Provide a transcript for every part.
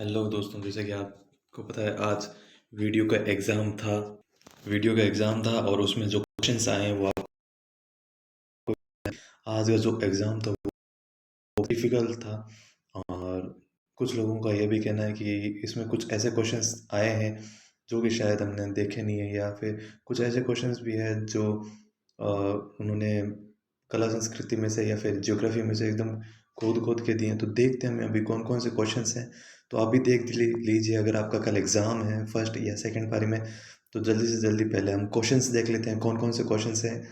Hello दोस्तों, जैसे कि आपको पता है आज वीडियो का एग्ज़ाम था वीडियो का एग्ज़ाम था और उसमें जो क्वेश्चंस आए हैं वो आपको आज का जो एग्ज़ाम था वो डिफ़िकल्ट था। और कुछ लोगों का यह भी कहना है कि इसमें कुछ ऐसे क्वेश्चंस आए हैं जो कि शायद हमने देखे नहीं है, या फिर कुछ ऐसे क्वेश्चंस भी हैं जो उन्होंने कला संस्कृति में से या फिर ज्योग्राफी में से एकदम खोद खोद के दिए हैं। तो देखते हैं हमें अभी कौन कौन से क्वेश्चंस हैं। तो आप भी देख लीजिए, अगर आपका कल एग्ज़ाम है फर्स्ट या सेकंड पारी में, तो जल्दी से जल्दी पहले हम क्वेश्चंस देख लेते हैं कौन कौन से क्वेश्चंस हैं।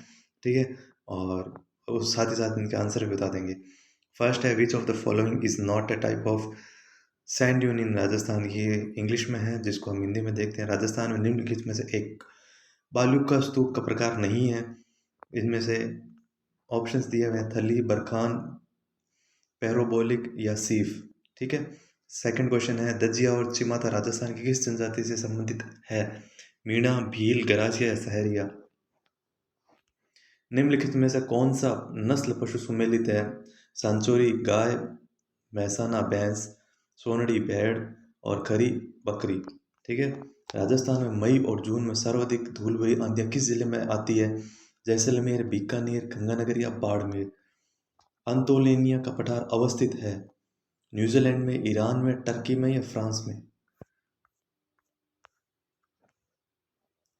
ठीक है। और साथ ही साथ इनके आंसर भी बता देंगे। फर्स्ट है, which of the following is not a type of sand dune in Rajasthan. ये इंग्लिश में है, जिसको हम हिंदी में देखते हैं। राजस्थान में निम्नलिखित में से एक बालू का स्तूप का प्रकार नहीं है। इनमें से ऑप्शंस दिए हुए हैं थली, बरखान, पैरोबोलिक या सीफ। ठीक है। सेकंड क्वेश्चन है, दजिया और चिमाता राजस्थान की किस जनजाति से संबंधित है? मीणा, भील, गरासिया या सहरिया। निम्नलिखित में से कौन सा नस्ल पशु सुमेलित है? सांचोरी गाय, मैसाना भैंस, सोनड़ी भेड़ और खरी बकरी। ठीक है। राजस्थान में मई और जून में सर्वाधिक धूल भरी आंधियां किस जिले में आती है? जैसलमेर, बीकानेर, गंगानगर या बाड़मेर। अंतोलेनिया का पठार अवस्थित है? न्यूजीलैंड में, ईरान में, टर्की में या फ्रांस में।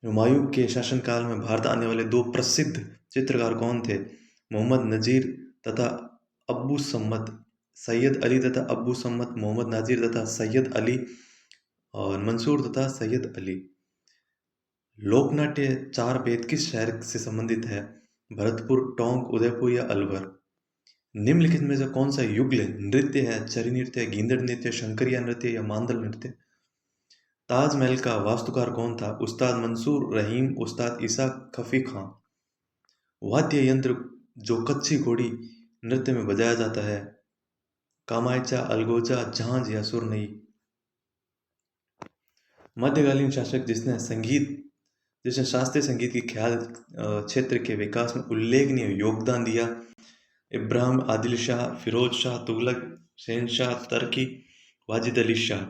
हुमायूं के शासनकाल में भारत आने वाले दो प्रसिद्ध चित्रकार कौन थे? मोहम्मद नजीर तथा अब्बू सम्मत। सैयद अली तथा अब्बू सम्मत, मोहम्मद नाजिर तथा सैयद अली, और मंसूर तथा सैयद अली। लोकनाट्य चार बेद किस शहर से संबंधित है? भरतपुर, टोंक, उदयपुर या अलवर। निम्नलिखित में से कौन सा युगल नृत्य है? चरी नृत्य, गींदड़ नृत्य, शंकरिया नृत्य या मांदल नृत्य। ताजमहल का वास्तुकार कौन था? उस्ताद मंसूर रहीम, उस्ताद ईसा खफी खां। वाद्य यंत्र जो कच्ची घोड़ी नृत्य में बजाया जाता है? कामायचा, अलगोजा, झांझ या सुरनई। मध्यकालीन शासक जिसने शास्त्रीय संगीत के ख्याल क्षेत्र के विकास में उल्लेखनीय योगदान दिया? इब्राहिम आदिल शाह, फिरोज शाह तुगलक, शहनशाह तुर्की, वाजिद अली शाह।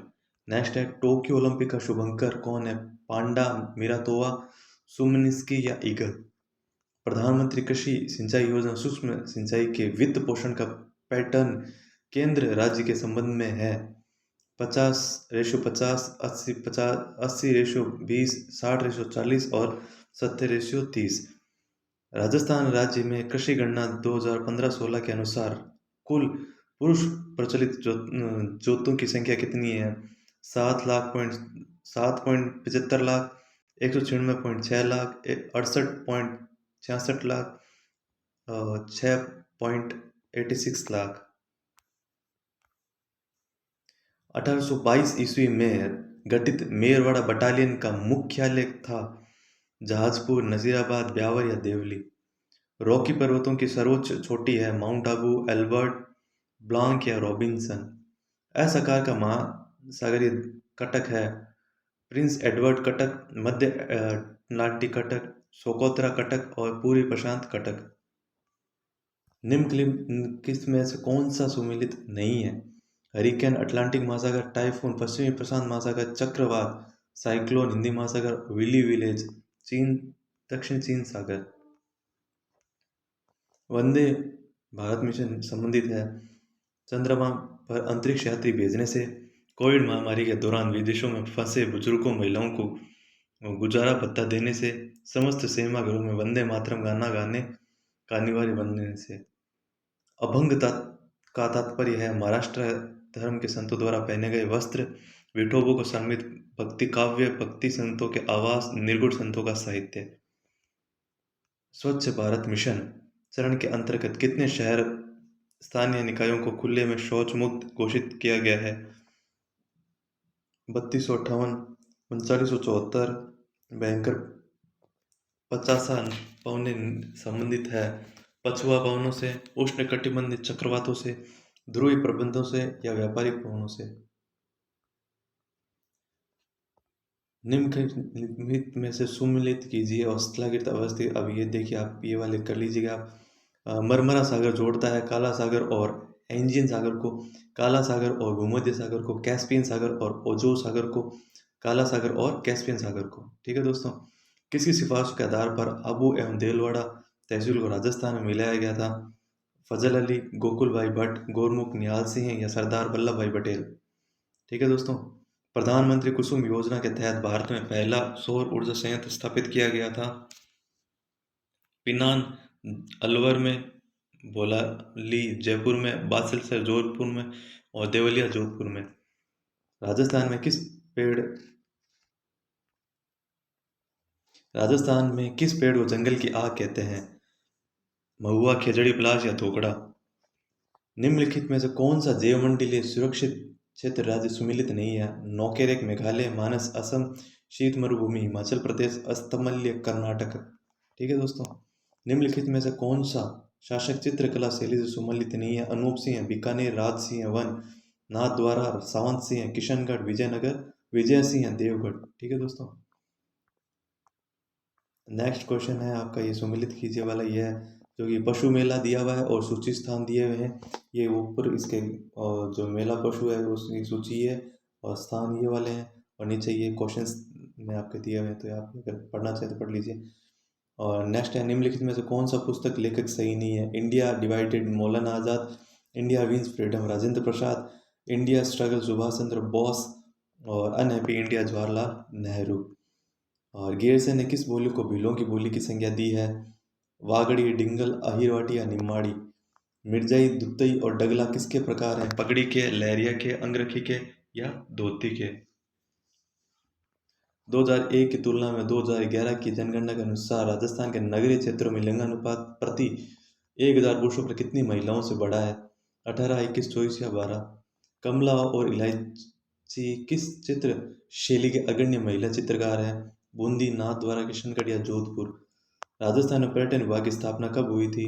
नेक्स्ट है, टोक्यो ओलंपिक का शुभंकर कौन है? पांडा, मिरातोवा, सुमनिस्की या ईगल। प्रधानमंत्री कृषि सिंचाई योजना सूक्ष्म सिंचाई के वित्त पोषण का पैटर्न केंद्र राज्य के संबंध में है? 50:50, 80:20, 60:40 और 70:30। राजस्थान राज्य में कृषि गणना 2015-16 के अनुसार कुल पुरुष प्रचलित जोतों की संख्या कितनी है? 7,75,00,000, 196,600,000, 68,66,00,000, 6,86,00,000। 1822 ईस्वी में गठित मेरवाड़ा बटालियन का मुख्यालय था? जहाजपुर, नजीराबाद, ब्यावर या देवली। रॉकी पर्वतों की सर्वोच्च चोटी है? माउंट आबू, एल्बर्ट, ब्लांक या रॉबिन्सन। असाकार का महासागरीय कटक है? प्रिंस एडवर्ड कटक, मध्य अटलांटिक कटक, सोकोत्रा कटक और पूर्वी प्रशांत कटक। निम्नलिखित में से कौन सा सुमेलित नहीं है? हरिकेन, अटलांटिक महासागर, टाइफून, पश्चिमी प्रशांत महासागर, चक्रवात, साइक्लोन, हिंदी महासागर, विली विलेज, चीन, दक्षिण चीन सागर। वंदे भारत मिशन संबंधित है? चंद्रमा पर अंतरिक्ष यात्री भेजने से, कोविड महामारी के दौरान विदेशों में फंसे बुजुर्गों महिलाओं को गुजारा भत्ता देने से, समस्त सिनेमा घरों में वंदे मातरम गाना गाने का अनिवार्य बनने से। अभंग का तात्पर्य है महाराष्ट्र धर्म के संतों द्वारा पहने गए वस्त्र, विठोबों को समर्पित भक्ति काव्य, भक्ति संतों के आवास, निर्गुण संतों का साहित्य। स्वच्छ भारत मिशन चरण के अंतर्गत कितने शहर स्थानीय निकायों को खुले में शौच मुक्त घोषित किया गया है? 3258, 3974, भयंकर 50 पवने संबंधित है? पछुआ पवनों से, उष्ण कटिबंधीय चक्रवातों से, ध्रुवीय प्रबंधों से या व्यापारिक पवनों से। निम्नलिखित में से सुमेलित कीजिए और स्थलाकृत अवस्थित। अब ये देखिए, आप ये वाले कर लीजिएगा आप। मरमरा सागर जोड़ता है काला सागर और एंजियन सागर को काला सागर और भूमध्य सागर को कैस्पियन सागर और ओजो सागर को काला सागर और कैस्पियन सागर को। ठीक है दोस्तों, किसकी सिफारिश के आधार पर अबू एवं देलवाड़ा तहसील को राजस्थान में मिलाया गया था? फजल अली, गोकुल भाई भट्ट, गोरमुख निहाल सिंह या सरदार वल्लभ भाई पटेल। ठीक है दोस्तों, प्रधानमंत्री कुसुम योजना के तहत भारत में पहला सौर ऊर्जा संयंत्र स्थापित किया गया था? पिनान अलवर में, भोलाली जयपुर में, बासलसर जोधपुर में और देवलिया जोधपुर में। पेड़ राजस्थान में किस पेड़ को जंगल की आग कहते हैं? महुआ, खेजड़ी, पलाश या धोकड़ा। निम्नलिखित में से कौन सा जैवमंडलीय सुरक्षित क्षेत्र राज्य सुमेलित नहीं है? नौकेरेक मेघालय, मानस असम, शीत मरुभूमि हिमाचल प्रदेश, अस्तमल्य कर्नाटक। ठीक है दोस्तों, निम्नलिखित में से कौन सा शासक चित्रकला शैली से सुमेलित नहीं है? अनूप सिंह, बीकानेर, राज सिंह वन, नाथ द्वारा, सावंत सिंह, किशनगढ़, विजयनगर, विजय सिंह, देवगढ़। ठीक है दोस्तों, नेक्स्ट क्वेश्चन है आपका, ये सुमेलित कीजिए वाला ये है, जो कि पशु मेला दिया हुआ है और सूची स्थान दिए हुए हैं। ये ऊपर इसके जो मेला पशु है उसकी सूची है और स्थान ये वाले हैं, और नीचे ये क्वेश्चंस में आपके दिए हुए हैं, तो आप अगर पढ़ना चाहे तो पढ़ लीजिए। और नेक्स्ट है, निम्नलिखित में से कौन सा पुस्तक लेखक सही नहीं है? इंडिया डिवाइडेड मौलाना आज़ाद, India wins freedom Rajendra Prasad, India struggle Subhash Chandra Bose और अनहैप्पी इंडिया जवाहरलाल नेहरू। और गियरसन ने किस बोली को भीलों की बोली की संज्ञा दी है? वागड़ी, डिंगल, अहिरवाटी या निम्माड़ी। मिर्जाई, दुत्तई और डगला किसके प्रकार हैं? पगड़ी के, लहरिया के, अंगरखी के या धोती के। 2001 की तुलना में 2011 की जनगणना के अनुसार राजस्थान के नगरीय क्षेत्रों में लिंगानुपात प्रति 1000 पुरुषों पर कितनी महिलाओं से बढ़ा है? 18, 21, 24 या 12। कमला और इलायची किस चित्र शैली के अग्रणी महिला चित्रकार हैं? बूंदी, नाथ द्वारा, किशनगढ़ या जोधपुर। राजस्थान में पर्यटन विभाग की स्थापना कब हुई थी?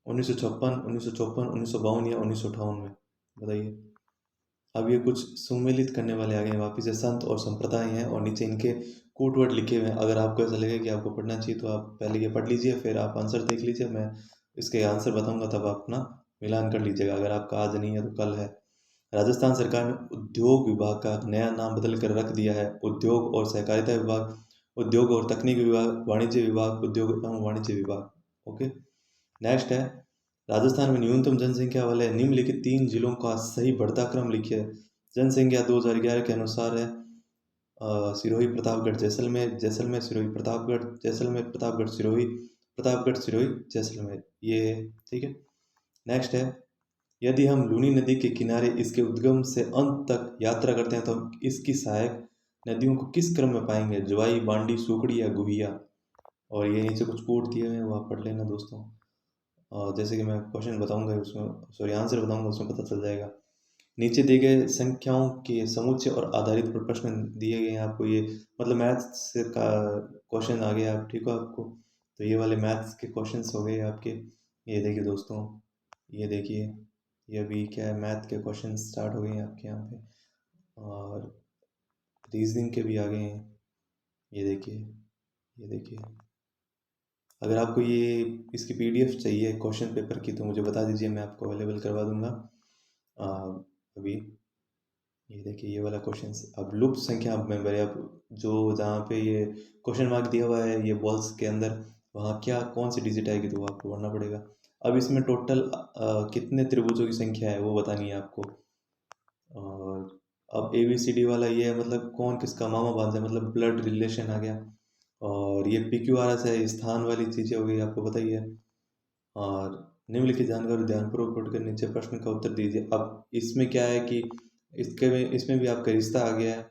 1956, 1954, 1952 या 1958 में। बताइए। अब ये कुछ सुमेलित करने वाले आ गए हैं वापिस से, संत और संप्रदाय हैं और नीचे इनके कोट वर्ड लिखे हुए हैं। अगर आपको ऐसा लगे कि आपको पढ़ना चाहिए तो आप पहले ये पढ़ लीजिए, फिर आप आंसर देख लीजिए, मैं इसके आंसर बताऊंगा तब आप अपना मिलान कर लीजिएगा, अगर आपका आज नहीं है तो कल है। राजस्थान सरकार ने उद्योग विभाग का नया नाम बदल कर रख दिया है उद्योग और सहकारिता विभाग, उद्योग और तकनीक विभाग, वाणिज्य विभाग, उद्योग एवं वाणिज्य विभाग। ओके, नेक्स्ट है, राजस्थान में न्यूनतम जनसंख्या वाले निम्नलिखित 3 जिलों का सही बढ़ता क्रम लिखिए। जनसंख्या 2011 के अनुसार है सिरोही, प्रतापगढ़, जैसलमेर, जैसलमेर, सिरोही, प्रतापगढ़, जैसलमेर, प्रतापगढ़, सिरोही, प्रतापगढ़, सिरोही, जैसलमेर। ये है, ठीक है। नेक्स्ट है, यदि हम लूनी नदी के किनारे इसके उद्गम से अंत तक यात्रा करते हैं तो हम इसकी सहायक नदियों को किस क्रम में पाएंगे? ज्वाई, बांडी, सुकड़ी या गुहिया। और ये नीचे कुछ कोड दिए हुए हैं, वो आप पढ़ लेना दोस्तों। जैसे कि मैं क्वेश्चन बताऊंगा उसमें, सॉरी आंसर बताऊंगा उसमें पता चल जाएगा। नीचे दिए गए संख्याओं के समुच्चय और आधारित पर प्रश्न दिए गए हैं आपको, ये मतलब मैथ्स का क्वेश्चन आ गया आप, ठीक हो आपको, तो ये वाले मैथ्स के क्वेश्चंस हो गए आपके। ये देखिए दोस्तों, ये देखिए, ये अभी क्या है, मैथ के क्वेश्चन स्टार्ट हो गए हैं आपके यहाँ पे, और रीजनिंग के भी आ गए हैं। ये देखिए, ये देखिए। अगर आपको ये इसकी पीडीएफ चाहिए क्वेश्चन पेपर की तो मुझे बता दीजिए, मैं आपको अवेलेबल करवा दूंगा। अभी ये देखिए, ये वाला क्वेश्चन, अब लुप्त संख्या में मेरे, अब जो जहाँ पे ये क्वेश्चन मार्क दिया हुआ है ये बॉल्स के अंदर, वहाँ क्या कौन सी डिजिट आएगी तो वो आपको भरना पड़ेगा। अब इसमें टोटल कितने त्रिभुजों की संख्या है वो बतानी है आपको। और अब ए बी सी डी वाला ये है, मतलब कौन किसका मामा भांजा, मतलब ब्लड रिलेशन आ गया। और ये पी क्यू आर एस है, स्थान वाली चीज़ें हो गई, आपको बताइए। और निम्नलिखित जानकारी ध्यानपूर्वक पढ़कर नीचे प्रश्न का उत्तर दीजिए। अब इसमें क्या है कि इसमें भी आपका रिश्ता आ गया है।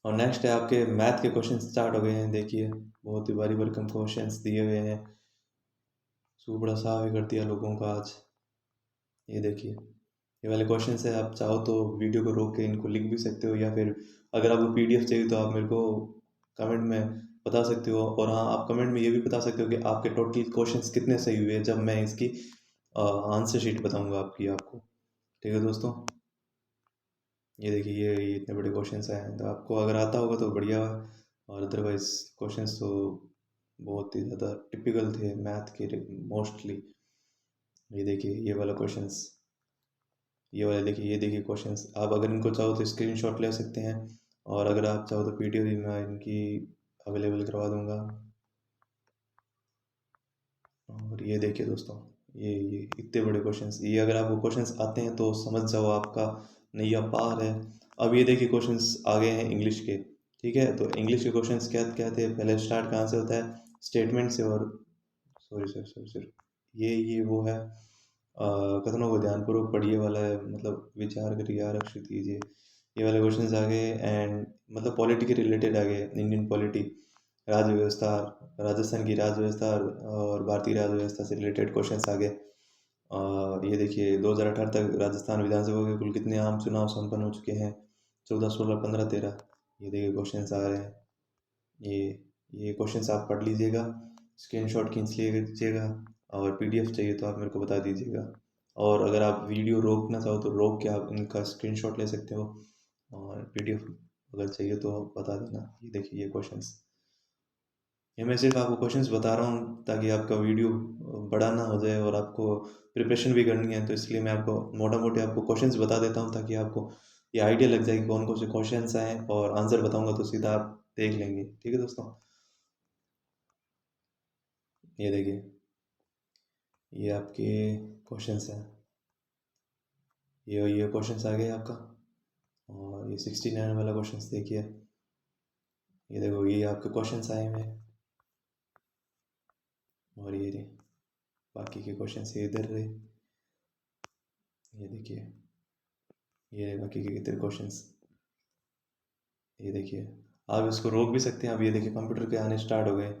और नेक्स्ट है, आपके मैथ के क्वेश्चन स्टार्ट हो गए हैं, देखिए बहुत ही भारी भरकम क्वेश्चंस दिए हुए हैं, सुबह साफ कर दिया लोगों का आज। ये देखिए, ये वाले क्वेश्चन है, आप चाहो तो वीडियो को रोक के इनको लिख भी सकते हो, या फिर अगर आपको पीडीएफ चाहिए तो आप मेरे को कमेंट में बता सकते हो। और हाँ, आप कमेंट में ये भी बता सकते हो कि आपके टोटल क्वेश्चंस कितने सही हुए जब मैं इसकी आंसर शीट बताऊंगा आपको। ठीक है दोस्तों, ये देखिए, ये इतने बड़े क्वेश्चंस हैं, तो आपको अगर आता होगा तो बढ़िया, और अदरवाइज क्वेश्चंस तो बहुत ही ज़्यादा टिपिकल थे मैथ के मोस्टली। ये देखिए ये वाला क्वेश्चंस, ये वाला देखिए, ये देखिए क्वेश्चंस। आप अगर इनको चाहो तो स्क्रीनशॉट ले सकते हैं, और अगर आप चाहो तो पीडीएफ भी मैं इनकी अवेलेबल करवा दूंगा। और ये देखिए दोस्तों, ये इतने बड़े क्वेश्चंस, ये अगर आपको क्वेश्चंस आते हैं तो समझ जाओ आपका नैया पार है। अब ये देखिए क्वेश्चंस आ गए हैं इंग्लिश के। ठीक है, तो इंग्लिश के क्वेश्चंस क्या क्या थे, पहले स्टार्ट कहाँ से होता है, स्टेटमेंट से। और सॉरी सर, सॉरी सर, ये वो है, कथनों को ध्यानपूर्वक पढ़िए वाला है, मतलब विचार करिए, आरक्षित कीजिए, ये वाले क्वेश्चंस आ गए। एंड मतलब पॉलिटी के रिलेटेड आ गए, इंडियन पॉलिटी, राज्य व्यवस्था, राजस्थान की राज्य व्यवस्था और भारतीय राज्य व्यवस्था से रिलेटेड क्वेश्चंस आ गए। और ये देखिए 2018 तक राजस्थान विधानसभा के कुल कितने आम चुनाव संपन्न हो चुके हैं, 14, 16, 15, 13। ये देखिए क्वेश्चंस आ रहे हैं। ये ये क्वेश्चंस आप पढ़ लीजिएगा, स्क्रीनशॉट खींच लीजिएगा, और पीडीएफ चाहिए तो आप मेरे को बता दीजिएगा। और अगर आप वीडियो रोकना चाहो तो रोक के आप इनका स्क्रीनशॉट ले सकते हो, और पीडीएफ अगर चाहिए तो बता देना। ये देखिए ये क्वेश्चंस, ये मैं सिर्फ आपको क्वेश्चंस बता रहा हूँ ताकि आपका वीडियो बड़ा ना हो जाए, और आपको प्रिपरेशन भी करनी है, तो इसलिए मैं आपको मोटा मोटे आपको क्वेश्चंस बता देता हूँ ताकि आपको ये आइडिया लग जाए कि कौन कौन से क्वेश्चंस आए, और आंसर बताऊंगा तो सीधा आप देख लेंगे। ठीक है दोस्तों, ये देखिए ये आपके क्वेश्चंस हैं, ये क्वेश्चंस आ गए आपका। और ये 69 वाला क्वेश्चंस देखिए, ये देखो ये आपके क्वेश्चंस आए हुए हैं। और ये रहे बाकी के क्वेश्चंस, ये इधर रहे, ये देखिए ये रहे बाकी के कितने क्वेश्चंस। ये देखिए आप इसको रोक भी सकते हैं। अब ये देखिए कंप्यूटर के आने स्टार्ट हो गए,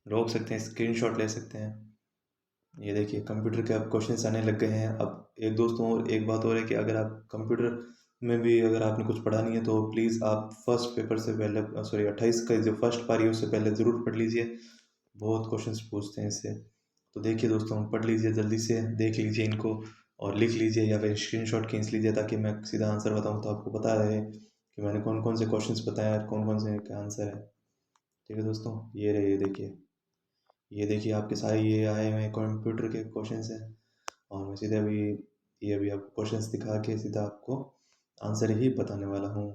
रोक सकते हैं, स्क्रीनशॉट ले सकते हैं। ये देखिए कंप्यूटर के अब क्वेश्चंस आने लग गए हैं। अब एक दोस्तों और एक बात और है कि अगर आप कंप्यूटर में भी अगर आपने कुछ पढ़ा नहीं है तो प्लीज़ आप फर्स्ट पेपर से पहले, सॉरी 28 का जो फर्स्ट पारी है उससे पहले ज़रूर पढ़ लीजिए, बहुत क्वेश्चंस पूछते हैं इससे। तो देखिए दोस्तों, पढ़ लीजिए, जल्दी से देख लीजिए इनको, और लिख लीजिए या फिर स्क्रीनशॉट खींच लीजिए ताकि मैं सीधा आंसर बताऊँ तो आपको पता रहे कि मैंने कौन कौन से क्वेश्चंस बताए और कौन कौन से का आंसर है। ठीक है दोस्तों, ये रहे, ये देखिए आपके सारे ये आए हुए कंप्यूटर के क्वेश्चंस हैं। और मैं सीधे अभी ये अभी आपको क्वेश्चंस दिखा के सीधा आपको आंसर ही बताने वाला हूँ।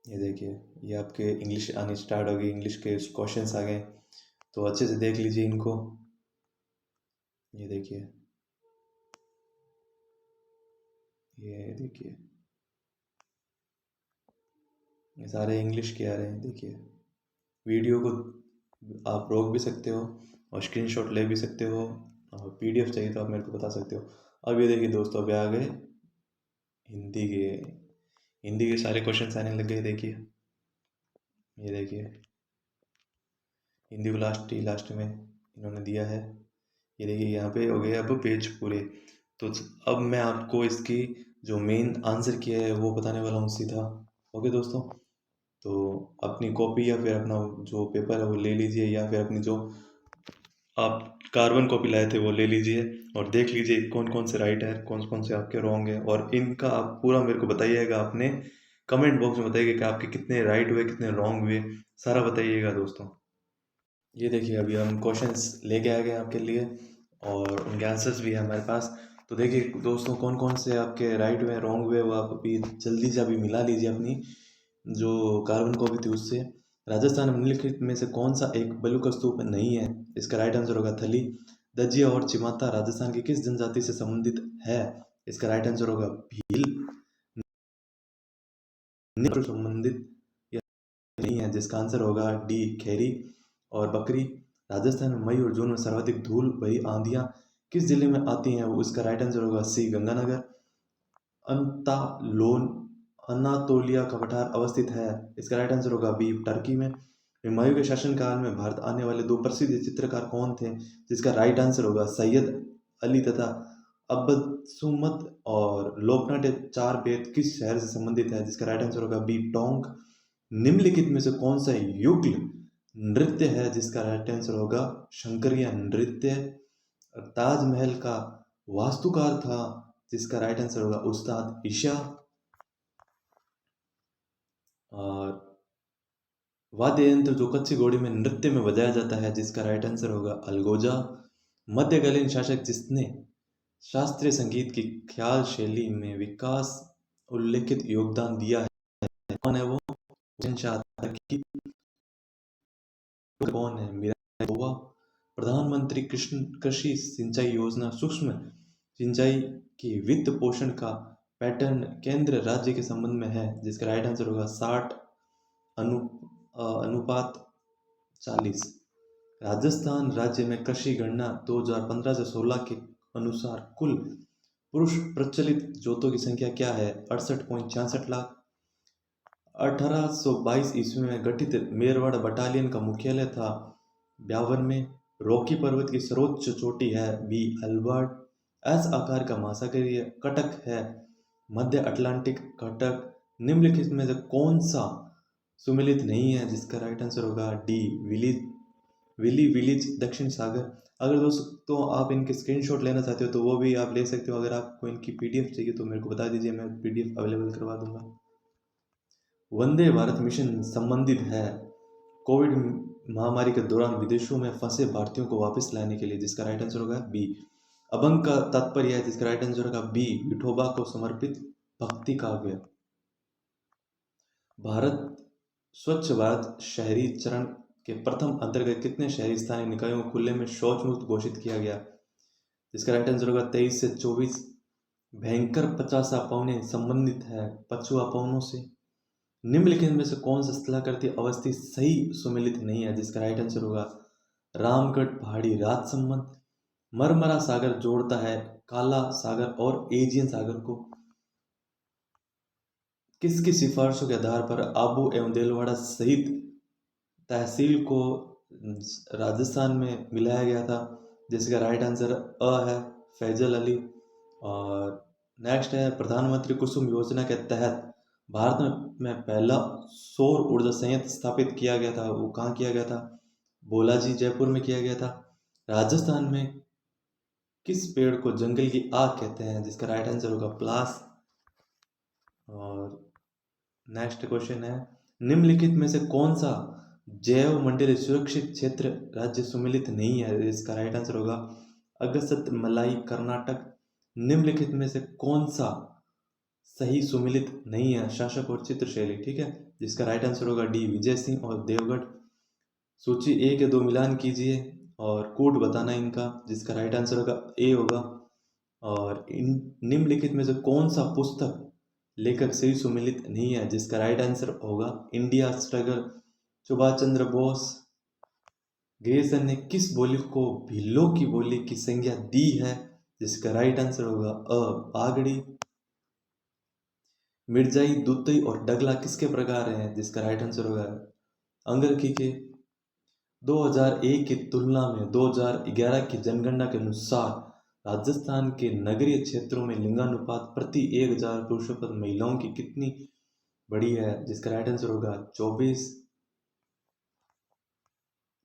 ये देखिए ये आपके इंग्लिश आनी स्टार्ट होगी, इंग्लिश के क्वेश्चंस आ गए, तो अच्छे से देख लीजिए इनको। ये देखिए, ये देखिए ये सारे इंग्लिश के आ रहे हैं। देखिए वीडियो को आप रोक भी सकते हो, और स्क्रीनशॉट ले भी सकते हो, और पीडीएफ चाहिए तो आप मेरे को बता सकते हो। अब ये देखिए दोस्तों, अभी आ गए हिंदी के, हिंदी के सारे क्वेश्चंस आने लग गए। देखिए ये देखिए हिंदी को लास्ट में इन्होंने दिया है। ये देखिए यहाँ पे हो गए अब पेज पूरे। तो अब मैं आपको इसकी जो मेन आंसर किया है वो बताने वाला हूँ सीधा। ओके दोस्तों, तो अपनी कॉपी या फिर अपना जो पेपर है वो ले लीजिए, या फिर अपनी जो आप कार्बन कॉपी लाए थे वो ले लीजिए, और देख लीजिए कौन कौन से राइट है, कौन कौन से आपके रॉन्ग है, और इनका आप पूरा मेरे को बताइएगा, आपने कमेंट बॉक्स में बताइएगा कि आपके कितने राइट हुए कितने रॉन्ग हुए, सारा बताइएगा दोस्तों। ये देखिए अभी हम क्वेश्चंस लेके आ गए आपके लिए, और उनके आंसर्स भी है हमारे पास। तो देखिए दोस्तों, कौन कौन से आपके राइट हुए रॉन्ग हुए वो आप अभी जल्दी से अभी मिला लीजिए अपनी जो कार्बन कॉपी थी उससे। राजस्थान में निम्नलिखित में से कौन सा एक बलुका स्तूप नहीं है, इसका राइट आंसर होगा थली। दजिया और चिमाता राजस्थान की किस जनजाति से संबंधित है, इसका राइट आंसर होगा भील। निम्न संबंधित या नहीं है, जिसका आंसर होगा डी खेरी और बकरी। राजस्थान में मई और जून में सर्वाधिक धूल भरी आंधियां किस जिले में आती हैं, वो इसका राइट आंसर होगा सी गंगानगर। अंतालोन अनातोलिया का पठार अवस्थित है, इसका राइट आंसर होगा बी टर्की में। हुमायूं के शासनकाल में भारत आने वाले दो प्रसिद्ध चित्रकार कौन थे, जिसका राइट आंसर होगा सैयद अली तथा अब्बद सुमत। और लोकनाट्य चार बेद किस शहर से संबंधित है, जिसका राइट आंसर होगा बी टोंक। निम्नलिखित में से कौन सा युगल नृत्य है, जिसका राइट आंसर होगा शंकरिया नृत्य। ताजमहल का वास्तुकार था, जिसका राइट आंसर होगा उस्ताद ईशा। और वाद्य यंत्र जो कच्ची घोड़ी में नृत्य में बजाया जाता है, जिसका राइट आंसर होगा अलगोजा। मध्यकालीन शासक जिसने शास्त्रीय संगीत की ख्याल शैली में विकास उल्लेखित योगदान दिया है, कौन है वो? हुसैन शाह की। कौन है? मीरा गोवा। प्रधानमंत्री कृषि सिंचाई योजना सूक्ष्म सिंचाई की वित्त पोषण का पैटर्न केंद्र राज्य के संबंध में है, जिसका राइट आंसर होगा 60 अनुपात 40। राजस्थान राज्य में कृषि गणना 2015 से 16 के अनुसार कुल पुरुष प्रचलित जोतों की संख्या क्या है? 68.66 लाख। 1822 ईस्वी में गठित मेरवाड़ बटालियन का मुख्यालय था ब्यावर में। रॉकी पर्वत की सर्वोच्च चोटी है बी अल्बर्ट। एस आकार का महासागरीय कटक है मध्य अटलांटिक कटक। निम्नलिखित में से कौन सा सुमेलित नहीं है, जिसका राइट आंसर होगा डी विली विलीज दक्षिण सागर। अगर दोस्तों आप इनके स्क्रीनशॉट लेना चाहते हो तो वो भी आप ले सकते हो। अगर आपको इनकी पीडीएफ चाहिए तो मेरे को बता दीजिए, मैं पीडीएफ अवेलेबल करवा दूंगा। वंदे भारत मिशन संबंधित है कोविड महामारी के दौरान विदेशों में फंसे भारतीयों को वापस लाने के लिए, जिसका राइट आंसर होगा बी। अभंग का तात्पर्य है, जिसका राइट आंसर होगा बी विठोबा को समर्पित भक्ति काव्य। भारत स्वच्छ भारत शहरी चरण के प्रथम अंतर्गत कितने शहरी स्थानीय निकायों को खुले में शौच मुक्त घोषित किया गया, जिसका राइट आंसर होगा 23 से 24। भयंकर 50 पौने संबंधित है पछुआ पौनों से। निम्नलिखित में से कौन सा स्थलाकृति अवस्थी सही सुमेलित नहीं है, जिसका राइट आंसर होगा रामगढ़ पहाड़ी राजसमंद। मरमरा सागर जोड़ता है काला सागर और एजियन सागर को। किसकी सिफारिशों के आधार पर आबू एवं देलवाड़ा सहित तहसील को राजस्थान में मिलाया गया था, जिसका राइट आंसर अ है फैजल अली। और नेक्स्ट है प्रधानमंत्री कुसुम योजना के तहत भारत में पहला सौर ऊर्जा संयंत्र स्थापित किया गया था, वो कहाँ किया गया था? बोलाजी जयपुर में किया गया था। राजस्थान में किस पेड़ को जंगल की आग कहते हैं, जिसका राइट आंसर होगा प्लास। और नेक्स्ट क्वेश्चन है निम्नलिखित में से कौन सा जैव मंडलीय सुरक्षित क्षेत्र राज्य सुमेलित नहीं है, इसका राइट आंसर होगा अगस्त मलाई कर्नाटक। निम्नलिखित में से कौन सा सही सुमेलित नहीं है शासक और चित्रशैली, ठीक है, जिसका राइट आंसर होगा डी विजय सिंह और देवगढ़। सूची ए के दो मिलान कीजिए और कोड बताना इनका, जिसका राइट आंसर होगा ए होगा। और इन निम्नलिखित में से कौन सा पुस्तक लेखक सही सुमेलित नहीं है, जिसका राइट आंसर होगा India struggle. Subhash Chandra Bose. Grayson ने किस बोली को भीलों की बोली की संज्ञा दी है, जिसका राइट आंसर होगा अ बागड़ी। मिर्जाई दुतई और डगला किसके प्रकार हैं, जिसका राइट आंसर होगा अंगरखी के। 2001 की तुलना में 2011 की जनगणना के अनुसार राजस्थान के नगरीय क्षेत्रों में लिंगानुपात प्रति 1000 पुरुषों पर महिलाओं की कितनी बड़ी है, जिसका राइट आंसर होगा 24।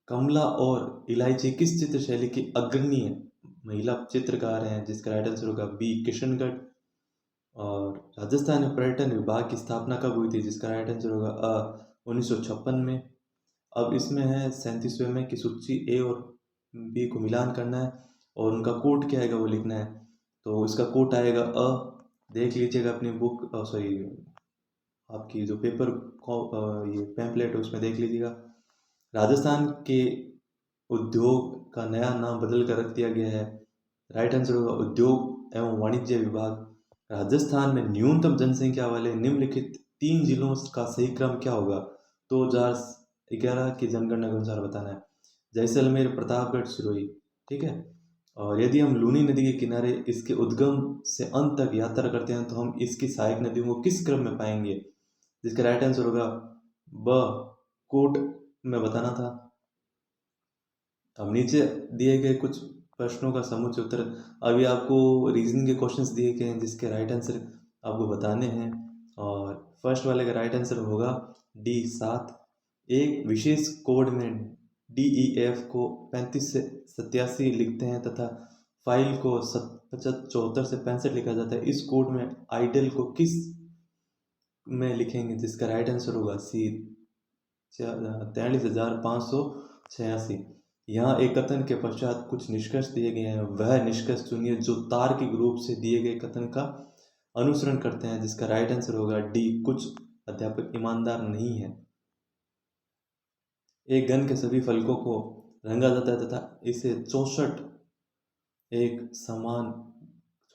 कमला और इलायची किस चित्र शैली की अग्रणी महिला चित्रकार हैं, जिसका राइट आंसर होगा बी किशनगढ़। और राजस्थान में पर्यटन विभाग की स्थापना कब हुई थी, जिसका राइट आंसर होगा 1956 में। अब इसमें है 37वें में कि सूची ए और बी को मिलान करना है और उनका कोड क्या आएगा वो लिखना है। तो इसका कोड आएगा अ। देख लीजिएगा अपनी बुक, सॉरी आपकी जो पेपर ये पैम्पलेट है उसमें देख लीजिएगा। राजस्थान के उद्योग का नया नाम बदल कर रख दिया गया है, राइट आंसर होगा उद्योग एवं वाणिज्य विभाग। राजस्थान में न्यूनतम जनसंख्या वाले निम्नलिखित 3 जिलों का सही क्रम क्या होगा, 2011 की जनगणना के अनुसार बताना है। जैसलमेर, प्रतापगढ़, सिरोही, ठीक है। और यदि हम लूनी नदी के किनारे इसके उद्गम से अंत तक यात्रा करते हैं तो हम इसकी सहायक नदियों को किस क्रम में पाएंगे, जिसका राइट आंसर होगा ब कोट में बताना था। अब नीचे दिए गए कुछ प्रश्नों का समुच्चय उत्तर, अभी आपको रीजनिंग के क्वेश्चंस दिए गए हैं जिसके राइट आंसर आपको बताने हैं। और फर्स्ट वाले का राइट आंसर होगा डी 7। एक विशेष कोड में DEF को 35 से 87 लिखते हैं तथा फाइल को 74 से 65 लिखा जाता है। इस कोड में आइडल को किस में लिखेंगे, जिसका राइट आंसर होगा सी 43,586। यहाँ एक कथन के पश्चात कुछ निष्कर्ष दिए गए हैं, वह निष्कर्ष चुनिए जो तार्किक रूप से दिए गए कथन का अनुसरण करते हैं, जिसका राइट आंसर होगा डी, कुछ अध्यापक ईमानदार नहीं है। एक घन के सभी फलकों को रंगा जाता है तथा इसे 64 एक समान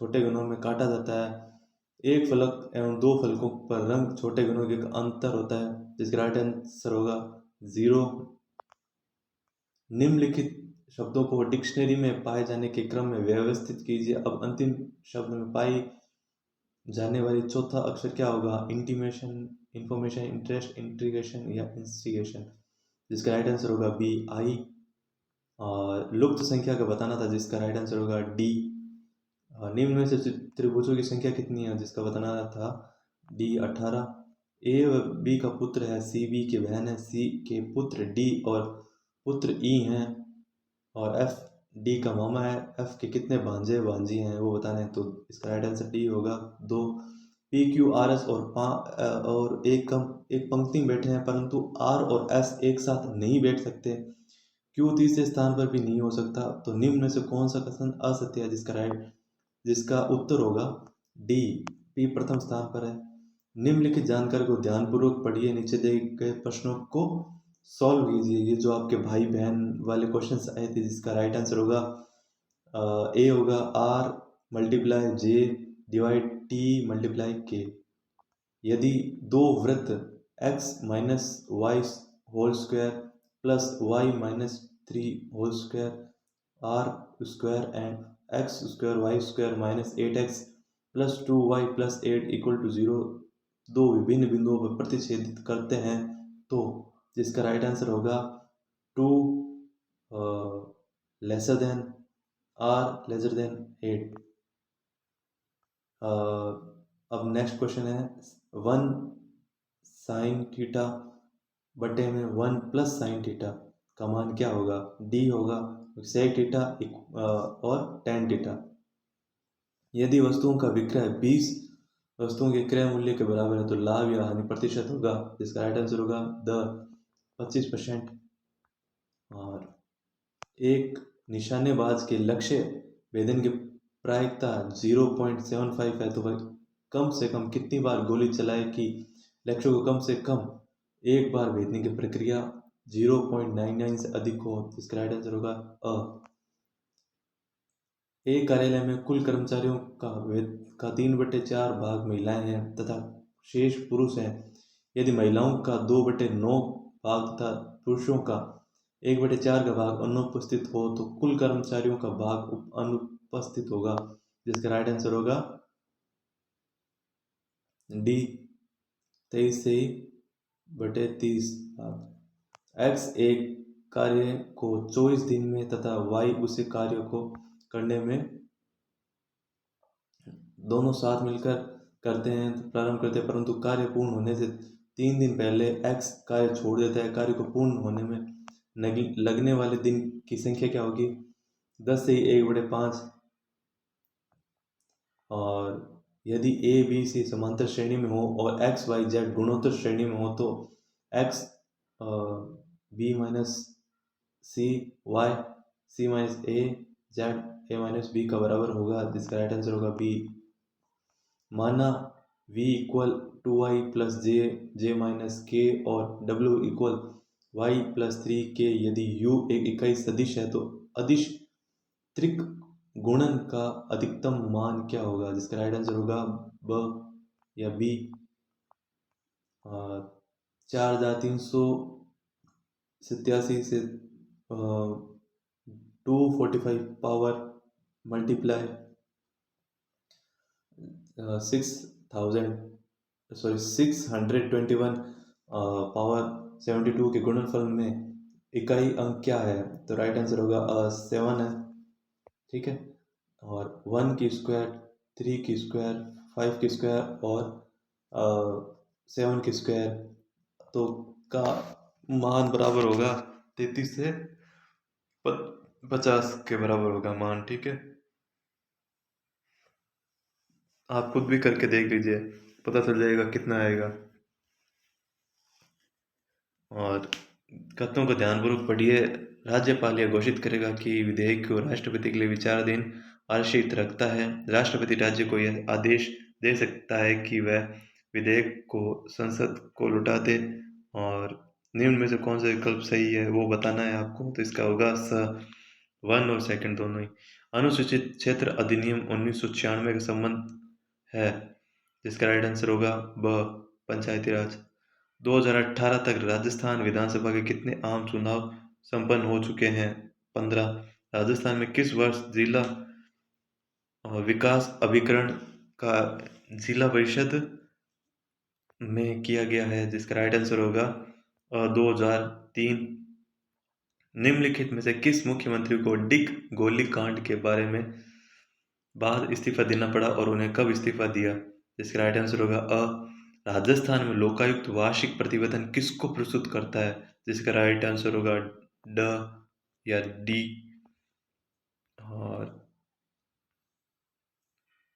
छोटे घनों में काटा जाता है। एक फलक एवं दो फलकों पर रंग छोटे घनों के अंतर होता है, जिसका राइट आंसर होगा 0। निम्नलिखित शब्दों को डिक्शनरी में पाए जाने के क्रम में व्यवस्थित कीजिए। अब अंतिम शब्द में पाई जाने वाली चौथा अक्षर क्या होगा? इंटीमेशन, इंफॉर्मेशन, इंटरेस्ट, इंट्रीगेशन या इंस्टिगेशन, जिसका राइट आंसर होगा बी, आई। और लुप्त संख्या का बताना था, जिसका राइट आंसर होगा डी। निम्न में से त्रिभुजों की संख्या कितनी है, जिसका बताना था डी, 18। ए व बी का पुत्र है, सी बी की बहन है, सी के पुत्र डी और पुत्र ई हैं, और एफ डी का मामा है। एफ के कितने भांजे भांजी हैं वो बताना है, तो इसका राइट आंसर डी होगा, 2। पी क्यू आर एस और एक पंक्ति में बैठे हैं, परंतु आर और एस एक साथ नहीं बैठ सकते। क्यू तीसरे स्थान पर भी नहीं हो सकता। तो निम्न में से कौन सा कथन असत्य है, जिसका उत्तर होगा डी, पी प्रथम स्थान पर है। निम्नलिखित जानकारी को ध्यानपूर्वक पढ़िए, नीचे दिए गए प्रश्नों को सॉल्व कीजिए। ये जो आपके भाई बहन वाले क्वेश्चंस आए थे, जिसका राइट आंसर होगा ए होगा R multiply J divide T multiply K. यदि दो वृत्त x minus y whole square plus y minus 3 whole square r square and x square y square minus 8x plus 2y plus 8 equal to 0 दो विभिन्न बिंदुओं पर प्रतिच्छेदित करते हैं, तो जिसका राइट आंसर होगा 2 lesser than R lesser than 8। अब नेक्स्ट क्वेश्चन है 1 साइन थीटा बटे में 1 प्लस साइन थीटा का मान क्या होगा? डी होगा सेक थीटा और टेन थीटा। यदि वस्तुओं का विक्रय 20 वस्तुओं के क्रय मूल्य के बराबर है, तो लाभ या हानि प्रतिशत होगा, जिसका राइट आंसर होगा द 25%। और एक निशानेबाज के लक्ष्य भेदन की प्रायिकता 0.75 है, तो वह कम से कम कितनी बार गोली चलाए कि लक्ष्य को कम से कम एक बार भेदने की प्रक्रिया 0.99 से अधिक हो, जिसका राइट आंसर होगा अ। एक कार्यालय में कुल कर्मचारियों का 3/4 भाग महिलाएं हैं तथा शेष पुरुष हैं। यदि महिलाओं का 2/9 भाग तथा पुरुषों का 1/4 का भाग अनुपस्थित हो, तो कुल कर्मचारियों का भाग अनुपस्थित होगा, जिसका राइट आंसर होगा डी, 23/30 भाग। एक्स एक कार्य को 24 दिन में तथा वाई उसी कार्य को करने में दोनों साथ मिलकर करते हैं, प्रारंभ करते हैं, परंतु कार्य पूर्ण होने से 3 दिन पहले एक्स कार्य छोड़ देता है। कार्य को पूर्ण होने में लगने वाले दिन की संख्या क्या होगी? 10 से 1/5। और यदि ए बी सी समांतर श्रेणी में हो और एक्स वाई जेड गुणोत्तर श्रेणी में हो, तो x b minus c y c minus a z a minus b का बराबर होगा, जिसका राइट आंसर होगा बी। माना v equal 2y plus j minus k और w equal y plus 3k। यदि u एक इकाई सदिश है, तो अदिश त्रिक गुणन का अधिकतम मान क्या होगा, जिसका राइट आंसर होगा ब या बी। 4387 से 245 पावर मल्टीप्लाई 621 पावर 72 के गुणनफल में इकाई अंक क्या है? तो राइट आंसर होगा 7 है, ठीक है। और 1 की स्क्वायर, 3 की स्क्वायर, 5 की स्क्वायर और 7 की स्क्वायर, तो का मान बराबर होगा 33 से 50 के बराबर होगा मान, ठीक है। आप खुद भी करके देख लीजिए, पता चल जाएगा कितना आएगा। और कथनों को ध्यानपूर्वक पढ़िए। राज्यपाल यह घोषित करेगा कि विधेयक को राष्ट्रपति के लिए विचाराधीन आरक्षित रखता है। राष्ट्रपति राज्य को यह आदेश दे सकता है कि वह विधेयक को संसद को लौटा दे। और निम्न में से कौन सा विकल्प सही है वो बताना है आपको। तो इसका होगा स, वन और सेकंड दोनों ही। अनुसूचित क्षेत्र अधिनियम 1996 का संबंध है, जिसका राइट आंसर होगा ब, पंचायती राज। 2018 तक राजस्थान विधानसभा के कितने आम चुनाव संपन्न हो चुके हैं? 15। राजस्थान में किस वर्ष जिला विकास अभिकरण का जिला परिषद में किया गया है? जिसका राइट आंसर होगा 2003। निम्नलिखित में से किस मुख्यमंत्री को डिग गोलीकांड के बारे में बाद इस्तीफा देना पड़ा और उन्हें कब इस्तीफा दिया? जिसका राइट आंसर होगा अ। राजस्थान में लोकायुक्त वार्षिक प्रतिवेदन किसको प्रस्तुत करता है? जिसका राइट आंसर होगा ड या डी। और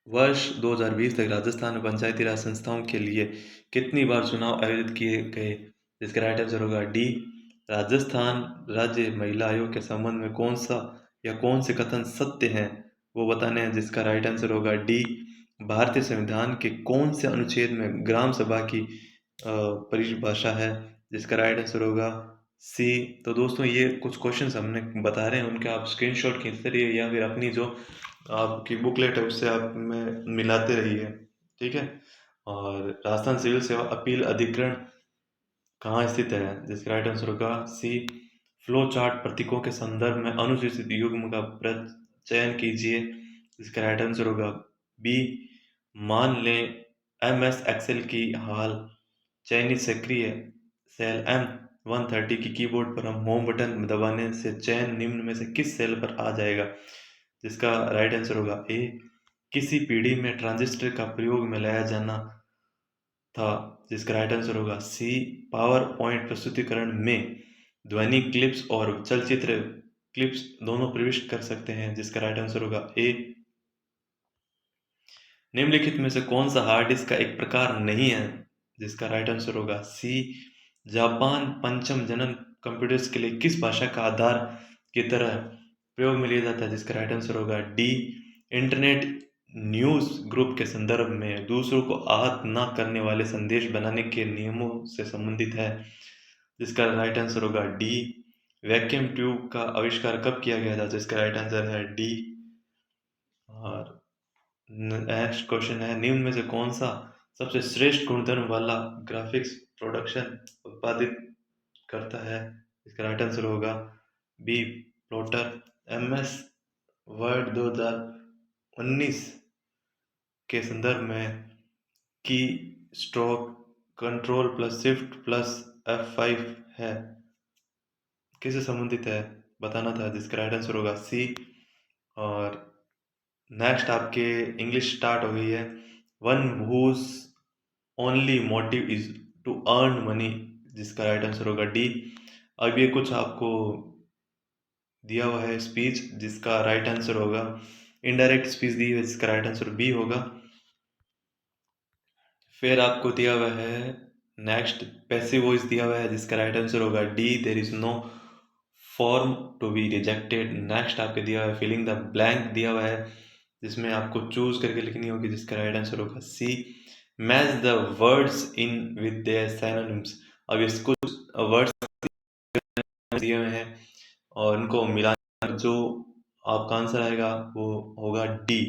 वर्ष 2020 तक राजस्थान में पंचायती राज संस्थाओं के लिए कितनी बार चुनाव आयोजित किए गए? जिसका राइट आंसर होगा डी। राजस्थान राज्य महिला आयोग के संबंध में कौन सा या कौन से कथन सत्य हैं वो बताने हैं? जिसका राइट आंसर होगा डी। भारतीय संविधान के कौन से अनुच्छेद में ग्राम सभा की परिभाषा है? जिसका राइट आंसर होगा सी। तो दोस्तों ये कुछ क्वेश्चंस हमने बता रहे हैं, उनके आप स्क्रीनशॉट खींचते रहिए या फिर अपनी जो आपकी बुकलेट है उससे आप में मिलाते रहिए, ठीक है। और राजस्थान सिविल सेवा अपील अधिकरण कहाँ स्थित है? जिसका राइट आंसर होगा सी। फ्लो चार्ट प्रतीकों के संदर्भ में अनुसूचित युग्म का चयन कीजिए। जिसका राइट आंसर होगा बी। मान लें MS एक्सेल की हाल चयनित सक्रिय सेल M130 की कीबोर्ड पर हम होम बटन दबाने से चयन निम्न में से किस सेल पर आ जाएगा? जिसका राइट आंसर होगा ए। किसी पीढ़ी में ट्रांजिस्टर का प्रयोग में लाया जाना था? जिसका राइट आंसर होगा सी। पावर पॉइंट प्रस्तुतिकरण में ध्वनि क्लिप्स और चलचित्र क्लिप्स दोनों प्रविष्ट कर सकते हैं। जिसका राइट आंसर होगा ए। निम्नलिखित में से कौन सा हार्ड डिस्क का एक प्रकार नहीं है? जिसका राइट आंसर होगा सी। जापान पंचम जनन कंप्यूटर्स के लिए किस भाषा का आधार की तरह प्रयोग में लिया जाता है? जिसका राइट आंसर होगा डी। इंटरनेट न्यूज ग्रुप के संदर्भ में दूसरों को आहत न करने वाले संदेश बनाने के नियमों से संबंधित है। जिसका राइट आंसर होगा डी। वैक्यूम ट्यूब का आविष्कार कब किया गया था? जिसका राइट आंसर है डी। और नेक्स्ट क्वेश्चन है, निम्न में से कौन सा सबसे श्रेष्ठ गुणधर्म वाला ग्राफिक्स प्रोडक्शन उत्पादित करता है? इसका राइट आंसर होगा बी। प्लॉटर। MS वर्ड 2019 के संदर्भ में की stroke control plus shift plus F5 है, किससे संबंधित है बताना था? जिसका राइट आंसर होगा सी। और नेक्स्ट आपके इंग्लिश स्टार्ट हो गई है। One whose only motive is to earn money. जिसका राइट आंसर होगा डी। अब ये कुछ आपको दिया हुआ है स्पीच, जिसका राइट आंसर होगा इनडायरेक्ट स्पीच दी है, जिसका राइट आंसर बी होगा। फिर आपको दिया हुआ है नेक्स्ट पैसिव वॉइस दिया हुआ है, जिसका राइट आंसर होगा D. There is no form to be rejected. Next आपके दिया हुआ है फिलिंग द ब्लैंक दिया हुआ है, जिसमें आपको चूज करके लिखनी होगी। जिसका राइट आंसर होगा C. Match the words in with their synonyms. अब इसको वर्ड्स दिए हुए हैं और उनको मिलाकर जो आपका आंसर आएगा वो होगा D.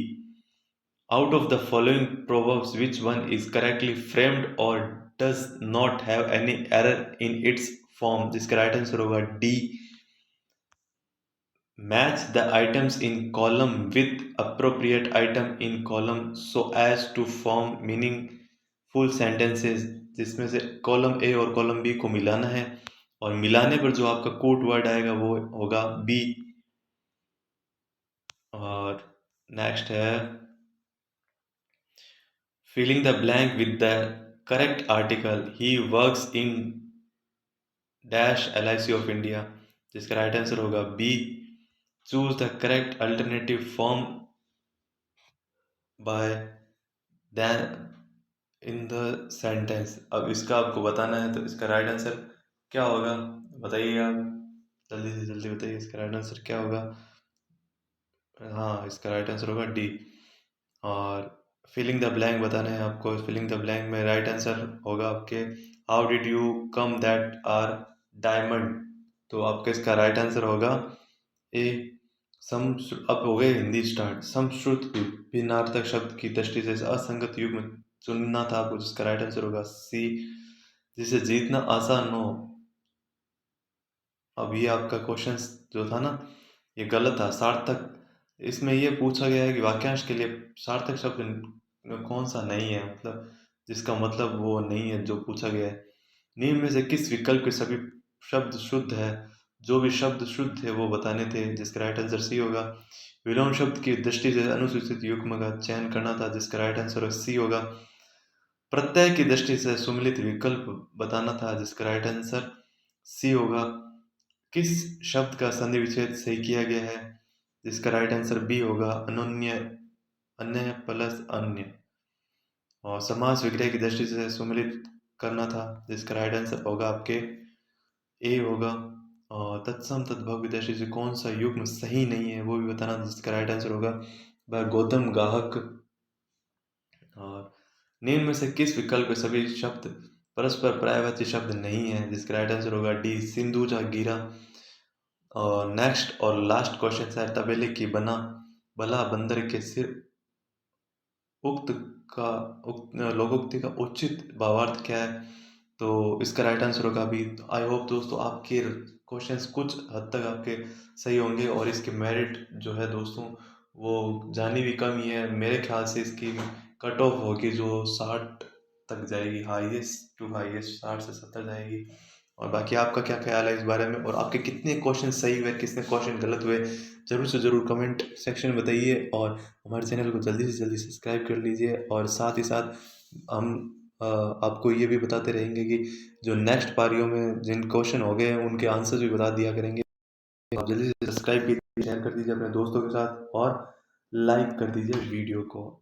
Out of the following proverbs, which one is correctly framed or does not have any error in its form? जिसका राइट आंसर होगा D. Match the items in column with appropriate item in column so as to form meaningful sentences। जिसमें से column A और column B को मिलाना है और मिलाने पर जो आपका कोड वर्ड आएगा वो होगा बी। और नेक्स्ट है filling the blank with the correct article. He works in dash LIC of India। जिसका राइट आंसर होगा B. Choose the correct alternative form by then in the sentence. अब इसका आपको बताना है, तो इसका राइट आंसर क्या होगा? बताइए आप, जल्दी से जल्दी बताइए इसका राइट आंसर क्या होगा? हाँ, इसका राइट आंसर होगा डी। और फिलिंग द ब्लैंक बताना है आपको। फिलिंग द ब्लैंक में राइट आंसर होगा आपके, how did you come that are diamond. तो आपका इसका राइट आंसर होगा ए। सम अब हो गए हिंदी स्टार्ट। समश्रुत भिन्नार्थक शब्द की दृष्टि से असंगत युग्म चुनना था आपको, जिसका राइट आंसर होगा सी। जिसे जीतना आसान हो। अब ये आपका क्वेश्चन जो था ना, ये गलत था। सार्थक, इसमें ये पूछा गया है कि वाक्यांश के लिए सार्थक शब्द कौन सा नहीं है, मतलब जिसका मतलब वो नहीं है जो पूछा गया है। निम्न में से किस विकल्प के सभी शब्द शुद्ध है? जो भी शब्द शुद्ध है वो बताने थे, जिसका राइट आंसर सी होगा। विलोम शब्द की दृष्टि से अनुसूचित युग्म का चयन करना था, जिसका राइट आंसर सी होगा। प्रत्यय की दृष्टि से सुमेलित विकल्प बताना था, जिसका राइट आंसर सी होगा। किस शब्द का संधि विच्छेद सही किया गया है? जिसका राइट आंसर बी होगा, अनन्य, अन्य प्लस अन्य। और समास विग्रह की दृष्टि से सुमेलित करना था, जिसका राइट आंसर होगा आपके ए होगा। और तत्सम तद्भव की दृष्टि से कौन सा युग्म सही नहीं है वो भी बताना था, जिसका राइट आंसर होगा वह गौतम गाहक। और निम्न में से किस विकल्प के सभी शब्द परस्पर पर्यायवाची शब्द नहीं है? जिसका राइट आंसर होगा डी, सिंधु जा गिरा। और नेक्स्ट और लास्ट क्वेश्चन है, तबेले की बना भला बंदर के सिर उक्त का लोकोक्ति का उचित भावार्थ क्या है? तो इसका राइट आंसर होगा अभी। आई होप दोस्तों आपके क्वेश्चंस कुछ हद तक आपके सही होंगे, और इसके मेरिट जो है दोस्तों वो जानी भी कम ही है। मेरे ख्याल से इसकी कट ऑफ होगी जो 60 तक जाएगी, हाईएस्ट टू हाईएस्ट 60 से 70 जाएगी। और बाकी आपका क्या ख्याल है इस बारे में, और आपके कितने क्वेश्चन सही हुए, कितने क्वेश्चन गलत हुए, जरूर से जरूर कमेंट सेक्शन में बताइए। और हमारे चैनल को जल्दी से जल्दी सब्सक्राइब कर लीजिए। और साथ ही साथ हम आपको ये भी बताते रहेंगे कि जो नेक्स्ट पारियों में जिन क्वेश्चन हो गए हैं उनके आंसर्स भी बता दिया करेंगे। आप जल्दी से सब्सक्राइब कीजिए, शेयर कर दीजिए अपने दोस्तों के साथ, और लाइक कर दीजिए वीडियो को।